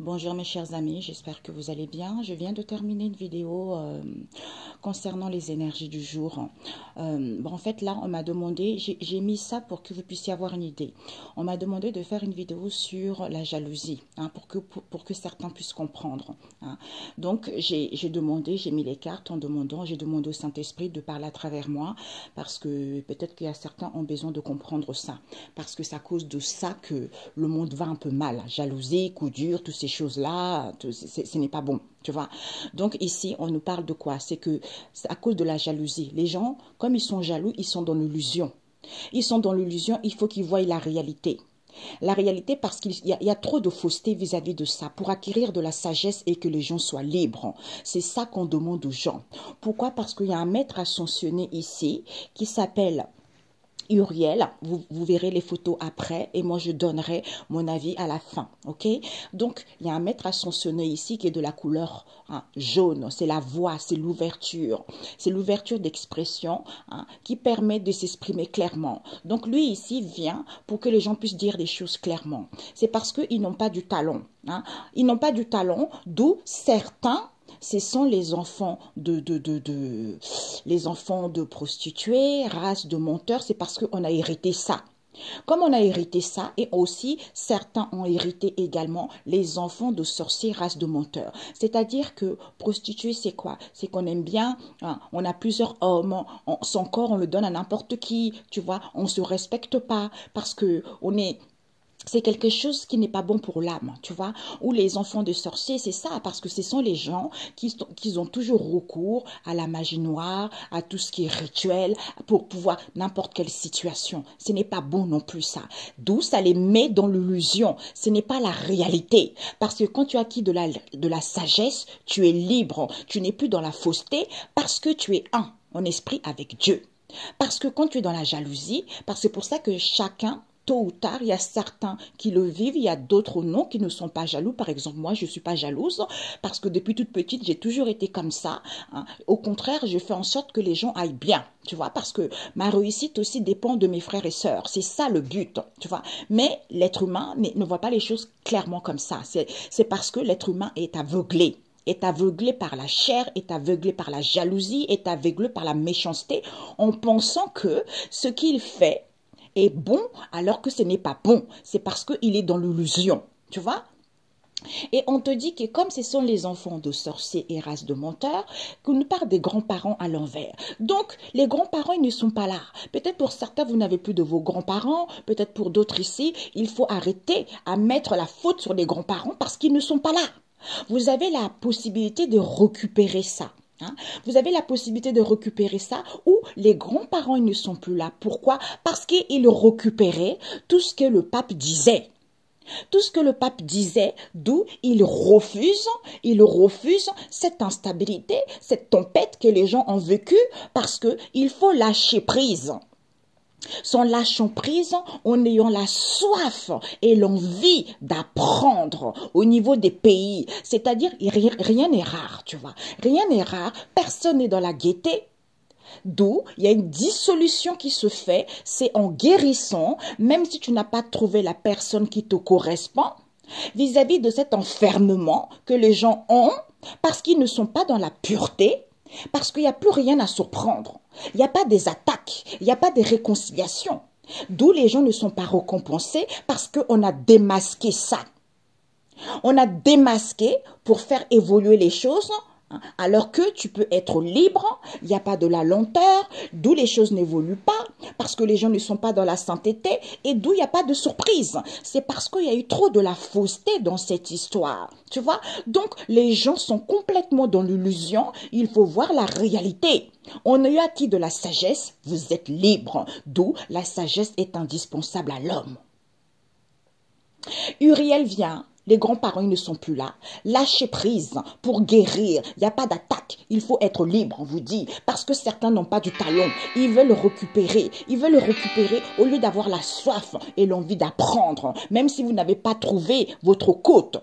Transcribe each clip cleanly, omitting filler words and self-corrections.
Bonjour mes chers amis, j'espère que vous allez bien. Je viens de terminer une vidéo concernant les énergies du jour. En fait, là, on m'a demandé, j'ai mis ça pour que vous puissiez avoir une idée. On m'a demandé de faire une vidéo sur la jalousie, hein, pour que certains puissent comprendre. Hein. Donc, j'ai demandé, j'ai mis les cartes en demandant, j'ai demandé au Saint-Esprit de parler à travers moi, parce que peut-être qu'il y a certains qui ont besoin de comprendre ça. Parce que c'est à cause de ça que le monde va un peu mal. Jalousie, coup dur, toutes ces choses-là, ce n'est pas bon, tu vois. Donc ici, on nous parle de quoi? C'est que c'est à cause de la jalousie. Les gens, comme ils sont jaloux, ils sont dans l'illusion. Ils sont dans l'illusion, il faut qu'ils voient la réalité. La réalité, parce qu'il y a trop de fausseté vis-à-vis de ça, pour acquérir de la sagesse et que les gens soient libres. C'est ça qu'on demande aux gens. Pourquoi? Parce qu'il y a un maître ascensionné ici qui s'appelle Uriel, vous verrez les photos après et moi je donnerai mon avis à la fin, ok? Donc, il y a un maître ascensionné ici qui est de la couleur jaune, c'est la voix, c'est l'ouverture d'expression qui permet de s'exprimer clairement. Donc, lui ici vient pour que les gens puissent dire des choses clairement. C'est parce qu'ils n'ont pas du talent. Ils n'ont pas du talent, d'où certains... Ce sont les enfants les enfants de prostituées, race de menteurs, c'est parce qu'on a hérité ça. Comme on a hérité ça, et aussi certains ont hérité également les enfants de sorciers, race de menteurs. C'est-à-dire que prostituée, c'est quoi? C'est qu'on aime bien, on a plusieurs hommes, son corps, on le donne à n'importe qui, tu vois, on ne se respecte pas parce que on est... C'est quelque chose qui n'est pas bon pour l'âme, tu vois. Ou les enfants de sorciers, c'est ça, parce que ce sont les gens qui ont toujours recours à la magie noire, à tout ce qui est rituel, pour pouvoir n'importe quelle situation. Ce n'est pas bon non plus ça. D'où ça les met dans l'illusion. Ce n'est pas la réalité. Parce que quand tu as acquis de la sagesse, tu es libre. Tu n'es plus dans la fausseté parce que tu es un en esprit avec Dieu. Parce que quand tu es dans la jalousie, parce que c'est pour ça que chacun... Tôt ou tard, il y a certains qui le vivent, il y a d'autres non, qui ne sont pas jaloux. Par exemple, moi, je ne suis pas jalouse parce que depuis toute petite, j'ai toujours été comme ça. Au contraire, je fais en sorte que les gens aillent bien, tu vois, parce que ma réussite aussi dépend de mes frères et sœurs. C'est ça le but, tu vois. Mais l'être humain ne voit pas les choses clairement comme ça. C'est parce que l'être humain est aveuglé. Est aveuglé par la chair, est aveuglé par la jalousie, est aveuglé par la méchanceté, en pensant que ce qu'il fait est bon alors que ce n'est pas bon. C'est parce qu'il est dans l'illusion, tu vois. Et on te dit que comme ce sont les enfants de sorciers et races de menteurs, qu'on nous parle des grands-parents à l'envers. Donc, les grands-parents, ils ne sont pas là. Peut-être pour certains, vous n'avez plus de vos grands-parents. Peut-être pour d'autres ici, il faut arrêter à mettre la faute sur les grands-parents parce qu'ils ne sont pas là. Vous avez la possibilité de récupérer ça. Vous avez la possibilité de récupérer ça où les grands-parents ne sont plus là. Pourquoi? Parce qu'ils récupéraient tout ce que le pape disait. Tout ce que le pape disait, d'où il refuse cette instabilité, cette tempête que les gens ont vécue parce qu'il faut lâcher prise. Sans lâchant prise, en ayant la soif et l'envie d'apprendre au niveau des pays. C'est-à-dire, rien n'est rare, tu vois. Rien n'est rare, personne n'est dans la gaieté. D'où il y a une dissolution qui se fait, c'est en guérissant, même si tu n'as pas trouvé la personne qui te correspond, vis-à-vis de cet enfermement que les gens ont, parce qu'ils ne sont pas dans la pureté, parce qu'il n'y a plus rien à surprendre. Il n'y a pas des attaques, il n'y a pas des réconciliations. D'où les gens ne sont pas récompensés parce qu'on a démasqué ça. On a démasqué pour faire évoluer les choses, alors que tu peux être libre, il n'y a pas de la lenteur, d'où les choses n'évoluent pas, parce que les gens ne sont pas dans la sainteté, et d'où il n'y a pas de surprise. C'est parce qu'il y a eu trop de la fausseté dans cette histoire, tu vois. Donc, les gens sont complètement dans l'illusion, il faut voir la réalité. On a eu acquis de la sagesse, vous êtes libre, d'où la sagesse est indispensable à l'homme. Uriel vient. Les grands-parents ne sont plus là. Lâchez prise pour guérir. Il n'y a pas d'attaque. Il faut être libre, on vous dit. Parce que certains n'ont pas du talent. Ils veulent le récupérer. Ils veulent le récupérer au lieu d'avoir la soif et l'envie d'apprendre. Même si vous n'avez pas trouvé votre côte.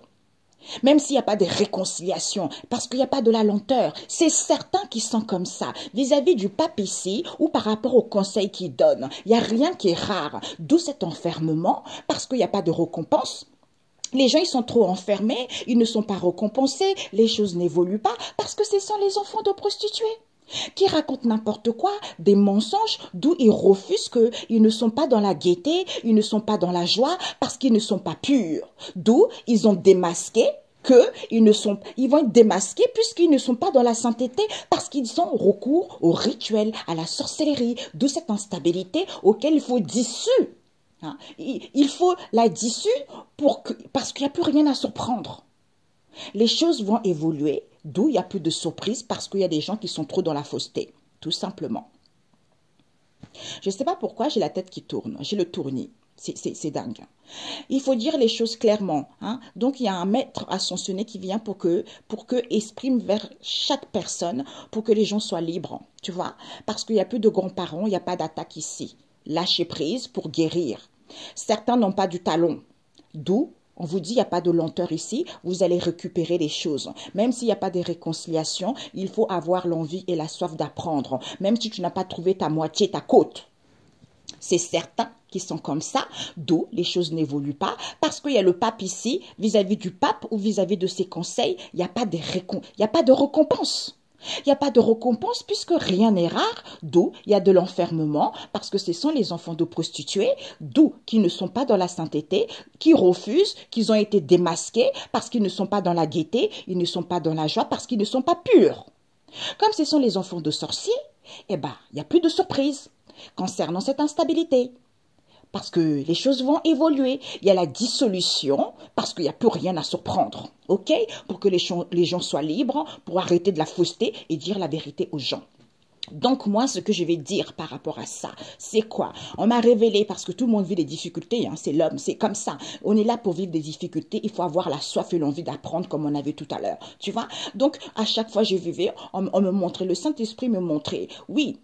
Même s'il n'y a pas de réconciliation, parce qu'il n'y a pas de la lenteur. C'est certains qui sont comme ça, vis-à-vis du pape ici, ou par rapport au conseil qu'il donne. Il n'y a rien qui est rare. D'où cet enfermement, parce qu'il n'y a pas de récompense. Les gens, ils sont trop enfermés, ils ne sont pas récompensés, les choses n'évoluent pas parce que ce sont les enfants de prostituées qui racontent n'importe quoi, des mensonges, d'où ils refusent qu'ils ne sont pas dans la gaieté, ils ne sont pas dans la joie parce qu'ils ne sont pas purs. D'où ils ont démasqué ils vont être démasqués puisqu'ils ne sont pas dans la sainteté parce qu'ils ont recours au rituel, à la sorcellerie, d'où cette instabilité auquel il faut dissoudre. Il faut la dissoudre parce qu'il n'y a plus rien à surprendre. Les choses vont évoluer, d'où il n'y a plus de surprise parce qu'il y a des gens qui sont trop dans la fausseté, tout simplement. Je ne sais pas pourquoi j'ai la tête qui tourne, j'ai le tournis, c'est dingue. Il faut dire les choses clairement. Donc il y a un maître ascensionné qui vient pour que exprime vers chaque personne, pour que les gens soient libres, tu vois. Parce qu'il n'y a plus de grands-parents, il n'y a pas d'attaque ici. Lâcher prise pour guérir. Certains n'ont pas du talon, d'où on vous dit, il n'y a pas de lenteur ici, vous allez récupérer les choses. Même s'il n'y a pas de réconciliation, il faut avoir l'envie et la soif d'apprendre. Même si tu n'as pas trouvé ta moitié, ta côte. C'est certains qui sont comme ça, d'où les choses n'évoluent pas. Parce qu'il y a le pape ici, vis-à-vis du pape ou vis-à-vis de ses conseils, il n'y a pas de récompense. Il n'y a pas de récompense puisque rien n'est rare, d'où il y a de l'enfermement, parce que ce sont les enfants de prostituées, d'où qui ne sont pas dans la sainteté, qui refusent, qu'ils ont été démasqués, parce qu'ils ne sont pas dans la gaieté, ils ne sont pas dans la joie, parce qu'ils ne sont pas purs. Comme ce sont les enfants de sorciers, il n'y a plus de surprise concernant cette instabilité. Parce que les choses vont évoluer. Il y a la dissolution, parce qu'il n'y a plus rien à surprendre. OK? Pour que les gens soient libres, pour arrêter de la fausseté et dire la vérité aux gens. Donc moi, ce que je vais dire par rapport à ça, c'est quoi? On m'a révélé, parce que tout le monde vit des difficultés, c'est l'homme, c'est comme ça. On est là pour vivre des difficultés, il faut avoir la soif et l'envie d'apprendre comme on avait tout à l'heure, tu vois? Donc, à chaque fois je vivais, on me montrait, le Saint-Esprit me montrait, oui,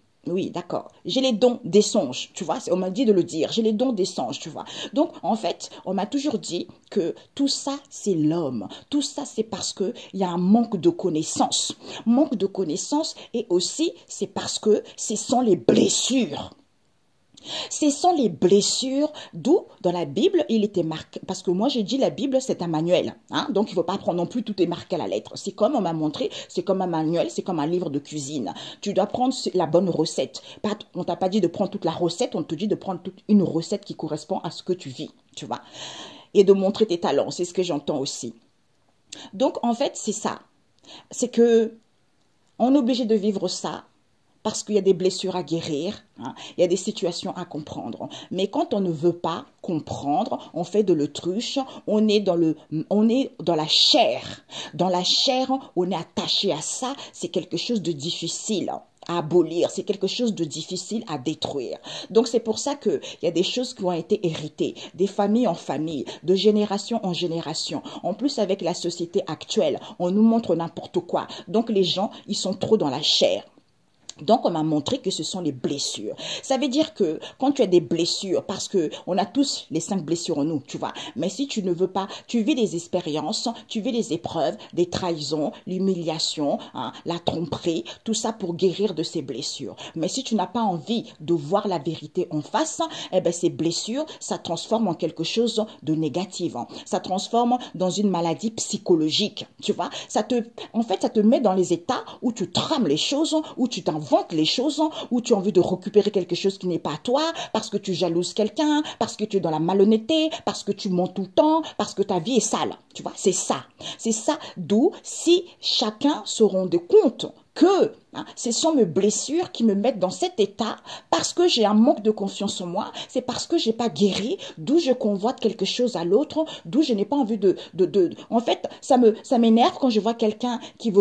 d'accord. J'ai les dons des songes, tu vois. On m'a dit de le dire. J'ai les dons des songes, tu vois. Donc, en fait, on m'a toujours dit que tout ça, c'est l'homme. Tout ça, c'est parce qu'il y a un manque de connaissances. Manque de connaissances et aussi, c'est parce que ce sont les blessures. Ce sont les blessures, d'où dans la Bible, il était marqué, parce que moi j'ai dit la Bible c'est un manuel, donc il ne faut pas prendre non plus tout est marqué à la lettre. C'est comme on m'a montré, c'est comme un manuel, c'est comme un livre de cuisine. Tu dois prendre la bonne recette. On ne t'a pas dit de prendre toute la recette, on te dit de prendre toute une recette qui correspond à ce que tu vis, tu vois. Et de montrer tes talents, c'est ce que j'entends aussi. Donc en fait c'est ça, c'est que on est obligé de vivre ça. Parce qu'il y a des blessures à guérir, il y a des situations à comprendre. Mais quand on ne veut pas comprendre, on fait de l'autruche, on est dans la chair. Dans la chair, on est attaché à ça, c'est quelque chose de difficile à abolir, c'est quelque chose de difficile à détruire. Donc c'est pour ça qu'il y a des choses qui ont été héritées, des familles en famille, de génération en génération. En plus avec la société actuelle, on nous montre n'importe quoi. Donc les gens, ils sont trop dans la chair. Donc, on m'a montré que ce sont les blessures. Ça veut dire que quand tu as des blessures, parce que on a tous les 5 blessures en nous, tu vois. Mais si tu ne veux pas, tu vis des expériences, tu vis des épreuves, des trahisons, l'humiliation, la tromperie, tout ça pour guérir de ces blessures. Mais si tu n'as pas envie de voir la vérité en face, ces blessures, ça transforme en quelque chose de négatif. Ça transforme dans une maladie psychologique, tu vois. En fait, ça te met dans les états où tu trames les choses, où tu t'inventes les choses, où tu as envie de récupérer quelque chose qui n'est pas à toi, parce que tu jalouses quelqu'un, parce que tu es dans la malhonnêteté, parce que tu mens tout le temps, parce que ta vie est sale. Tu vois, c'est ça. C'est ça, d'où si chacun se rendait compte que ce sont mes blessures qui me mettent dans cet état parce que j'ai un manque de confiance en moi, c'est parce que j'ai pas guéri, d'où je convoite quelque chose à l'autre, d'où je n'ai pas envie En fait, ça m'énerve quand je vois quelqu'un qui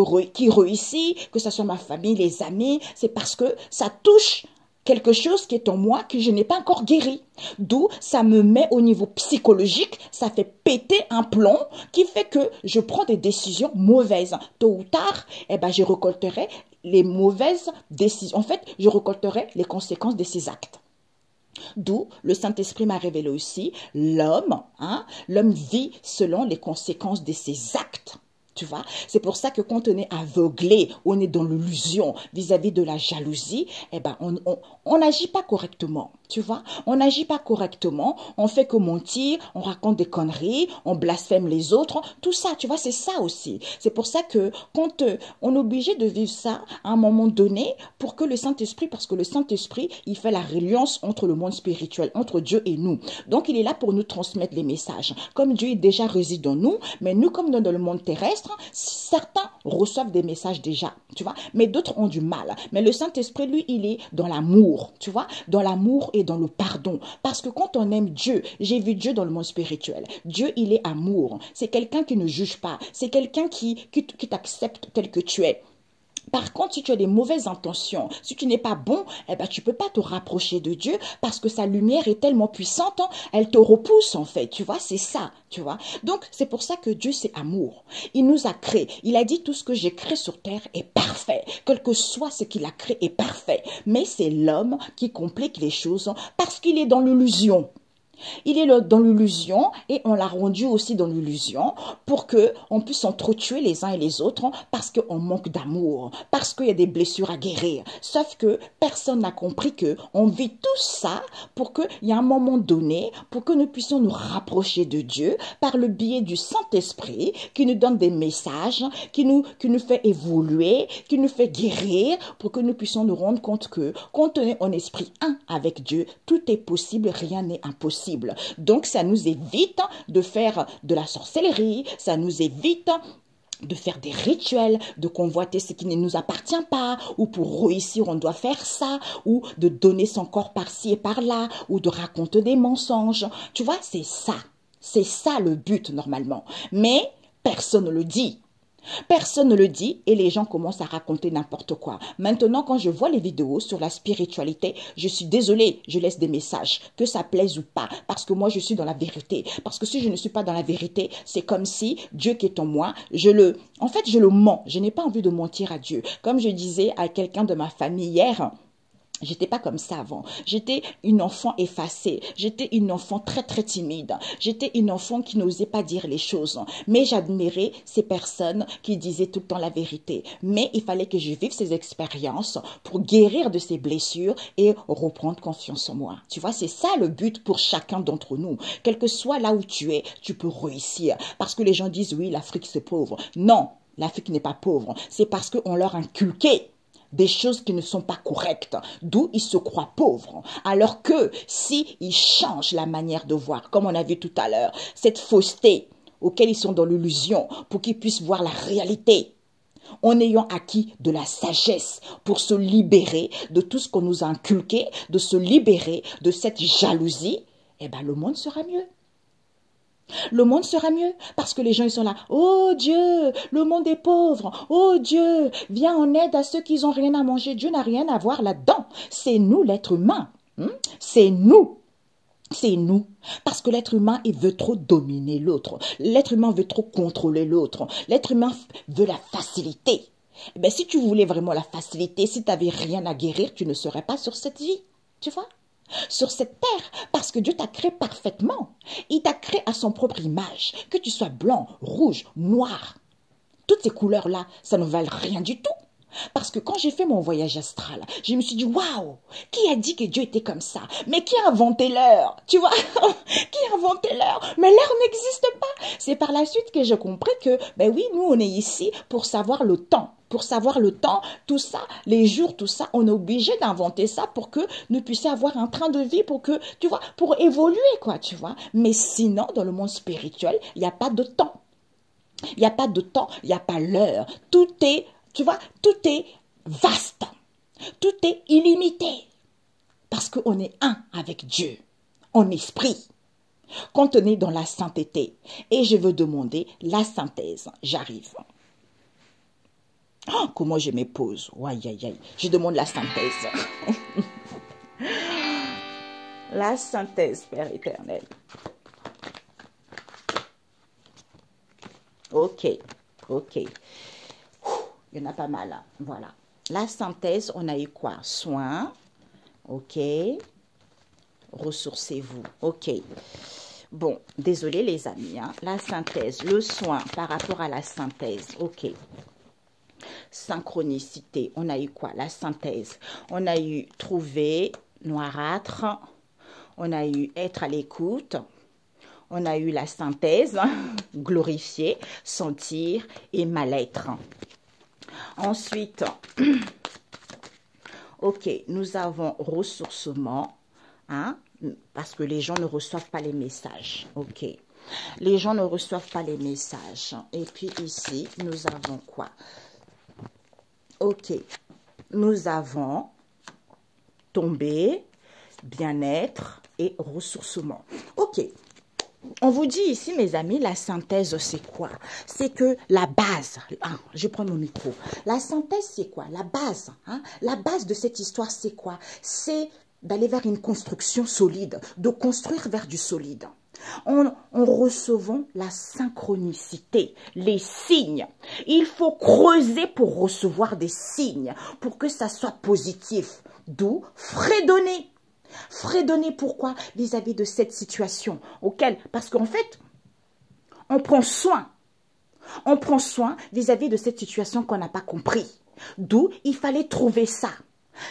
réussit, que ce soit ma famille, les amis, c'est parce que ça touche quelque chose qui est en moi que je n'ai pas encore guéri. D'où ça me met au niveau psychologique, ça fait péter un plomb qui fait que je prends des décisions mauvaises. Tôt ou tard, je récolterai les mauvaises décisions. En fait, je récolterai les conséquences de ces actes. D'où le Saint-Esprit m'a révélé aussi, l'homme vit selon les conséquences de ses actes. Tu vois, c'est pour ça que quand on est aveuglé, on est dans l'illusion vis-à-vis de la jalousie, eh ben, on n'agit pas correctement. Tu vois, on n'agit pas correctement, on fait que mentir, on raconte des conneries, on blasphème les autres, tout ça, tu vois, c'est ça aussi. C'est pour ça que quand on est obligé de vivre ça à un moment donné pour que le Saint-Esprit, parce que le Saint-Esprit, il fait la reliance entre le monde spirituel, entre Dieu et nous. Donc, il est là pour nous transmettre les messages. Comme Dieu est déjà réside en nous, mais nous, comme dans le monde terrestre, certains reçoivent des messages déjà, tu vois, mais d'autres ont du mal. Mais le Saint-Esprit, lui, il est dans l'amour, tu vois, dans l'amour et dans le pardon. Parce que quand on aime Dieu, j'ai vu Dieu dans le monde spirituel. Dieu, il est amour. C'est quelqu'un qui ne juge pas. C'est quelqu'un qui t'accepte tel que tu es. Par contre, si tu as des mauvaises intentions, si tu n'es pas bon, eh ben, tu peux pas te rapprocher de Dieu parce que sa lumière est tellement puissante, hein, elle te repousse en fait, tu vois, c'est ça, tu vois. Donc, c'est pour ça que Dieu, c'est amour. Il nous a créés. Il a dit tout ce que j'ai créé sur terre est parfait. Quel que soit ce qu'il a créé est parfait. Mais c'est l'homme qui complique les choses parce qu'il est dans l'illusion. Il est dans l'illusion et on l'a rendu aussi dans l'illusion pour que on puisse s'entretuer les uns et les autres parce qu'on manque d'amour, parce qu'il y a des blessures à guérir. Sauf que personne n'a compris que on vit tout ça pour qu'il y ait un moment donné, pour que nous puissions nous rapprocher de Dieu par le biais du Saint-Esprit qui nous donne des messages, qui nous fait évoluer, qui nous fait guérir pour que nous puissions nous rendre compte que quand on est en esprit un avec Dieu, tout est possible, rien n'est impossible. Donc, ça nous évite de faire de la sorcellerie, ça nous évite de faire des rituels, de convoiter ce qui ne nous appartient pas, ou pour réussir, on doit faire ça, ou de donner son corps par-ci et par-là, ou de raconter des mensonges. Tu vois, c'est ça. C'est ça le but, normalement. Mais personne ne le dit. Personne ne le dit et les gens commencent à raconter n'importe quoi. Maintenant, quand je vois les vidéos sur la spiritualité, je suis désolée, je laisse des messages, que ça plaise ou pas, parce que moi, je suis dans la vérité. Parce que si je ne suis pas dans la vérité, c'est comme si Dieu qui est en moi, en fait, je le mens. Je n'ai pas envie de mentir à Dieu. Comme je disais à quelqu'un de ma famille hier, j'étais pas comme ça avant. J'étais une enfant effacée. J'étais une enfant très très timide. J'étais une enfant qui n'osait pas dire les choses. Mais j'admirais ces personnes qui disaient tout le temps la vérité. Mais il fallait que je vive ces expériences pour guérir de ces blessures et reprendre confiance en moi. Tu vois, c'est ça le but pour chacun d'entre nous. Quel que soit là où tu es, tu peux réussir. Parce que les gens disent oui, l'Afrique c'est pauvre. Non, l'Afrique n'est pas pauvre. C'est parce qu'on leur a inculqué des choses qui ne sont pas correctes, d'où ils se croient pauvres. Alors que si ils changent la manière de voir, comme on a vu tout à l'heure, cette fausseté auquel ils sont dans l'illusion, pour qu'ils puissent voir la réalité, en ayant acquis de la sagesse pour se libérer de tout ce qu'on nous a inculqué, de se libérer de cette jalousie, eh ben le monde sera mieux. Le monde sera mieux parce que les gens ils sont là. Oh Dieu, le monde est pauvre. Oh Dieu, viens en aide à ceux qui n'ont rien à manger. Dieu n'a rien à voir là-dedans. C'est nous l'être humain. C'est nous. C'est nous. Parce que l'être humain, il veut trop dominer l'autre. L'être humain veut trop contrôler l'autre. L'être humain veut la facilité. Ben, si tu voulais vraiment la facilité, si tu n'avais rien à guérir, tu ne serais pas sur cette vie. Tu vois? Sur cette terre, parce que Dieu t'a créé parfaitement. Il t'a créé à son propre image. Que tu sois blanc, rouge, noir. Toutes ces couleurs-là, ça ne valent rien du tout. Parce que quand j'ai fait mon voyage astral, je me suis dit, waouh, qui a dit que Dieu était comme ça? Mais qui a inventé l'heure? Tu vois? Qui a inventé l'heure? Mais l'heure n'existe pas. C'est par la suite que j'ai compris que, ben oui, nous, on est ici pour savoir le temps. Pour savoir le temps, tout ça, les jours, tout ça, on est obligé d'inventer ça pour que nous puissions avoir un train de vie, pour que, tu vois, pour évoluer, quoi, tu vois. Mais sinon, dans le monde spirituel, il n'y a pas de temps. Il n'y a pas de temps, il n'y a pas l'heure. Tout est, tu vois, tout est vaste. Tout est illimité. Parce qu'on est un avec Dieu, en esprit. Quand on est dans la sainteté. Et je veux demander la synthèse. J'arrive. Oh, comment je me pose. Aïe, aïe, aïe. Je demande la synthèse. La synthèse, Père éternel. Ok, ok. Il y en a pas mal. Hein. Voilà. La synthèse, on a eu quoi? Soin. Ok. Ressourcez-vous. Ok. Bon, désolé les amis, hein. La synthèse, le soin par rapport à la synthèse, ok. Synchronicité, on a eu quoi? La synthèse, on a eu trouver, noirâtre, on a eu être à l'écoute, on a eu la synthèse, glorifier, sentir et mal-être. Ensuite, ok, nous avons ressourcement, hein, parce que les gens ne reçoivent pas les messages, ok. Les gens ne reçoivent pas les messages. Et puis ici, nous avons quoi? Ok, nous avons tombé, bien-être et ressourcement. Ok, on vous dit ici, mes amis, la synthèse, c'est quoi? C'est que la base, ah, je prends mon micro. La synthèse, c'est quoi? La base, hein? La base de cette histoire, c'est quoi? C'est d'aller vers une construction solide, de construire vers du solide. En recevant la synchronicité, les signes. Il faut creuser pour recevoir des signes, pour que ça soit positif. D'où fredonner. Fredonner pourquoi? Vis-à-vis de cette situation. Auquel, parce qu'en fait, on prend soin. On prend soin vis-à-vis de cette situation qu'on n'a pas compris. D'où il fallait trouver ça.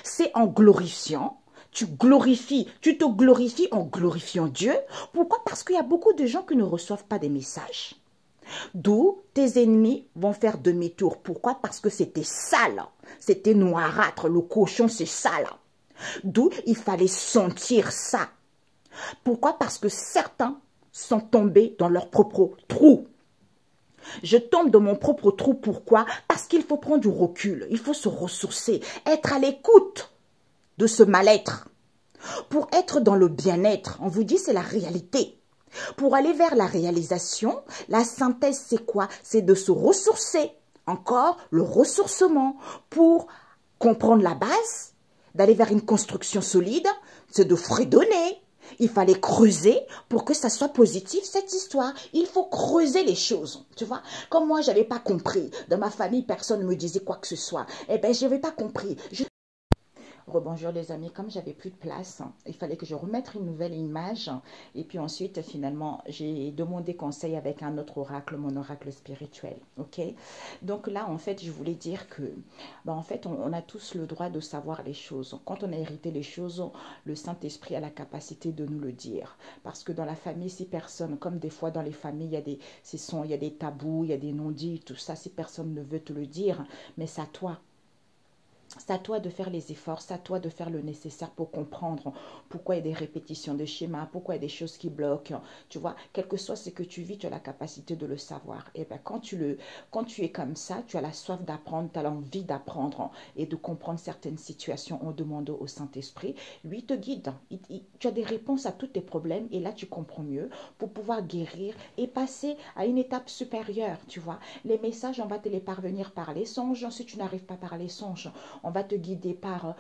C'est en glorifiant. Tu te glorifies en glorifiant Dieu. Pourquoi? Parce qu'il y a beaucoup de gens qui ne reçoivent pas des messages. D'où tes ennemis vont faire demi-tour. Pourquoi? Parce que c'était sale. C'était noirâtre. Le cochon, c'est sale. D'où il fallait sentir ça. Pourquoi? Parce que certains sont tombés dans leur propre trou. Je tombe dans mon propre trou. Pourquoi? Parce qu'il faut prendre du recul. Il faut se ressourcer. Être à l'écoute de ce mal-être. Pour être dans le bien-être, on vous dit c'est la réalité. Pour aller vers la réalisation, la synthèse c'est quoi? C'est de se ressourcer. Encore le ressourcement. Pour comprendre la base, d'aller vers une construction solide, c'est de fredonner. Il fallait creuser pour que ça soit positif, cette histoire. Il faut creuser les choses, tu vois. Comme moi, je n'avais pas compris. Dans ma famille, personne ne me disait quoi que ce soit. Eh bien, je n'avais pas compris. Rebonjour les amis, comme j'avais plus de place, il fallait que je remette une nouvelle image. Et puis ensuite, finalement, j'ai demandé conseil avec un autre oracle, mon oracle spirituel. Ok. Donc là, en fait, je voulais dire que, en fait, on a tous le droit de savoir les choses. Quand on a hérité les choses, le Saint-Esprit a la capacité de nous le dire. Parce que dans la famille, si personne, comme des fois dans les familles, il y a des tabous, il y a des non-dits, tout ça, si personne ne veut te le dire, mais c'est à toi. C'est à toi de faire les efforts, c'est à toi de faire le nécessaire pour comprendre pourquoi il y a des répétitions de schémas, pourquoi il y a des choses qui bloquent. Tu vois, quel que soit ce que tu vis, tu as la capacité de le savoir. Et bien, quand tu es comme ça, tu as la soif d'apprendre, tu as l'envie d'apprendre et de comprendre certaines situations en demandant au Saint-Esprit. Lui te guide. Tu as des réponses à tous tes problèmes et là, tu comprends mieux pour pouvoir guérir et passer à une étape supérieure. Tu vois, les messages, on va te les parvenir par les songes. Si tu n'arrives pas par les songes, on va te guider par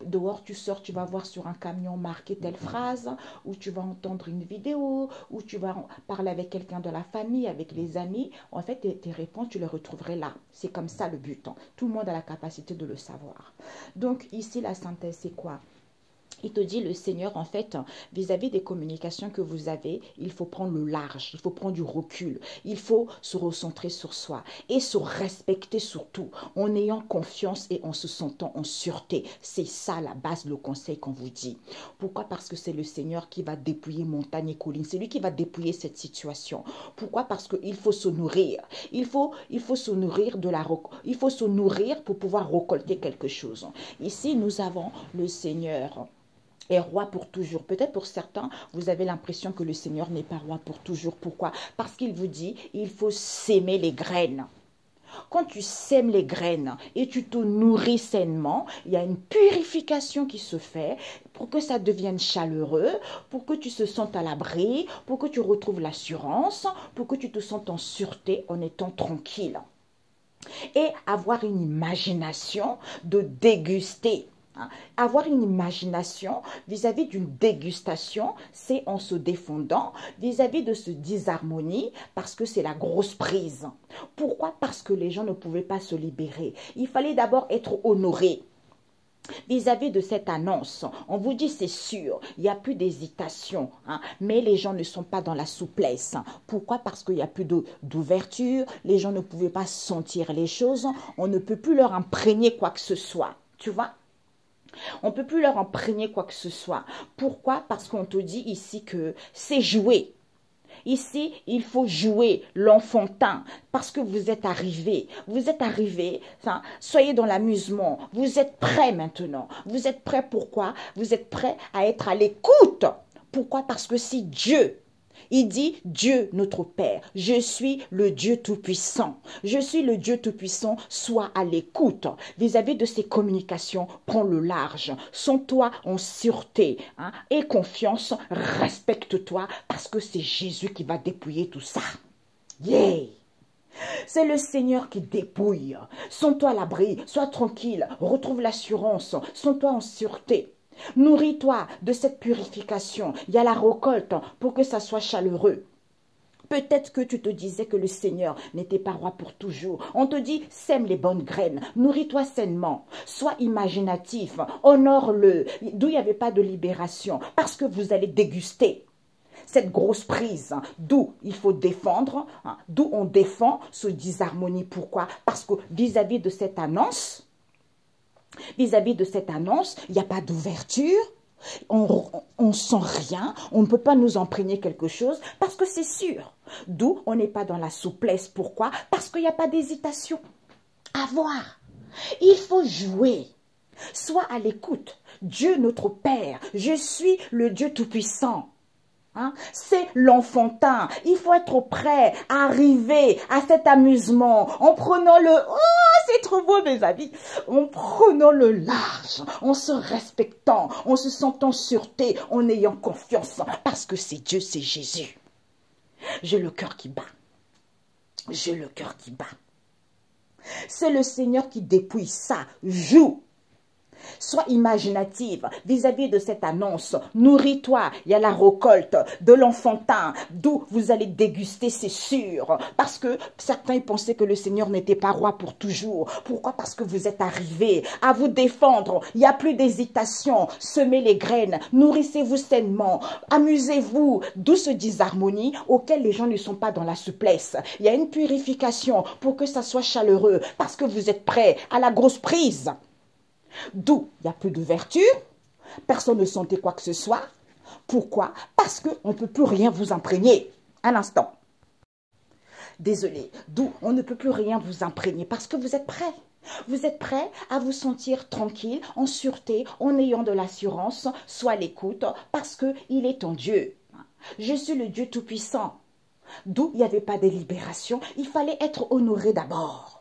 dehors, tu sors, tu vas voir sur un camion marqué telle phrase, ou tu vas entendre une vidéo, ou tu vas parler avec quelqu'un de la famille, avec les amis. En fait, tes réponses, tu les retrouverais là. C'est comme ça le but. Tout le monde a la capacité de le savoir. Donc ici, la synthèse, c'est quoi? Il te dit, le Seigneur, en fait, vis-à-vis des communications que vous avez, il faut prendre le large, il faut prendre du recul, il faut se recentrer sur soi et se respecter surtout, en ayant confiance et en se sentant en sûreté. C'est ça la base, le conseil qu'on vous dit. Pourquoi? Parce que c'est le Seigneur qui va dépouiller montagne et collines, c'est lui qui va dépouiller cette situation. Pourquoi? Parce qu'il faut se nourrir, il faut se nourrir il faut se nourrir pour pouvoir récolter quelque chose. Ici, nous avons le Seigneur est roi pour toujours. Peut-être pour certains, vous avez l'impression que le Seigneur n'est pas roi pour toujours. Pourquoi? Parce qu'il vous dit, il faut s'aimer les graines. Quand tu sèmes les graines et tu te nourris sainement, il y a une purification qui se fait pour que ça devienne chaleureux, pour que tu te sentes à l'abri, pour que tu retrouves l'assurance, pour que tu te sentes en sûreté en étant tranquille. Et avoir une imagination de déguster. Avoir une imagination vis-à-vis d'une dégustation, c'est en se défendant vis-à-vis de ce disharmonie parce que c'est la grosse prise. Pourquoi? Parce que les gens ne pouvaient pas se libérer. Il fallait d'abord être honoré. Vis-à-vis de cette annonce, on vous dit c'est sûr, il n'y a plus d'hésitation, hein, mais les gens ne sont pas dans la souplesse. Pourquoi? Parce qu'il n'y a plus d'ouverture, les gens ne pouvaient pas sentir les choses, on ne peut plus leur imprégner quoi que ce soit, tu vois? On ne peut plus leur imprégner quoi que ce soit. Pourquoi? Parce qu'on te dit ici que c'est joué. Ici, il faut jouer l'enfantin parce que vous êtes arrivés. Vous êtes arrivés, enfin, soyez dans l'amusement. Vous êtes prêts maintenant. Vous êtes prêts pourquoi? Vous êtes prêts à être à l'écoute. Pourquoi? Parce que si Dieu, il dit Dieu notre Père, je suis le Dieu Tout-Puissant. Je suis le Dieu Tout-Puissant, sois à l'écoute. Vis-à-vis de ces communications, prends le large. Sens-toi en sûreté, hein, et confiance, respecte-toi parce que c'est Jésus qui va dépouiller tout ça. Yeah! C'est le Seigneur qui dépouille. Sens-toi à l'abri, sois tranquille, retrouve l'assurance, sens-toi en sûreté. Nourris-toi de cette purification. Il y a la récolte pour que ça soit chaleureux. Peut-être que tu te disais que le Seigneur n'était pas roi pour toujours. On te dit, sème les bonnes graines, nourris-toi sainement, sois imaginatif, honore-le, d'où il n'y avait pas de libération, parce que vous allez déguster cette grosse prise, hein, d'où il faut défendre, hein, d'où on défend ce disharmonie. Pourquoi? Parce que vis-à-vis de cette annonce, il n'y a pas d'ouverture, on sent rien, on ne peut pas nous imprégner quelque chose parce que c'est sûr. D'où on n'est pas dans la souplesse. Pourquoi? Parce qu'il n'y a pas d'hésitation. À voir. Il faut jouer. Sois à l'écoute. Dieu notre Père, je suis le Dieu Tout-Puissant. Hein? C'est l'enfantin. Il faut être prêt à arriver à cet amusement en prenant le... Oh, c'est trop beau mes amis. En prenant le large, en se respectant, en se sentant en sûreté, en ayant confiance. Parce que c'est Dieu, c'est Jésus. J'ai le cœur qui bat. J'ai le cœur qui bat. C'est le Seigneur qui dépouille ça. Joue. Sois imaginative vis-à-vis de cette annonce. Nourris-toi. Il y a la récolte de l'enfantin, d'où vous allez déguster, c'est sûr. Parce que certains pensaient que le Seigneur n'était pas roi pour toujours. Pourquoi? Parce que vous êtes arrivés à vous défendre. Il n'y a plus d'hésitation. Semez les graines. Nourrissez-vous sainement. Amusez-vous. D'où ce disharmonie auquel les gens ne sont pas dans la souplesse. Il y a une purification pour que ça soit chaleureux. Parce que vous êtes prêts à la grosse prise. D'où il n'y a plus d'ouverture, personne ne sentait quoi que ce soit. Pourquoi? Parce qu'on ne peut plus rien vous imprégner. Un instant. Désolé. D'où on ne peut plus rien vous imprégner parce que vous êtes prêts. Vous êtes prêts à vous sentir tranquille, en sûreté, en ayant de l'assurance, soit l'écoute, parce qu'il est en Dieu. Je suis le Dieu Tout-Puissant. D'où il n'y avait pas de libération, il fallait être honoré d'abord.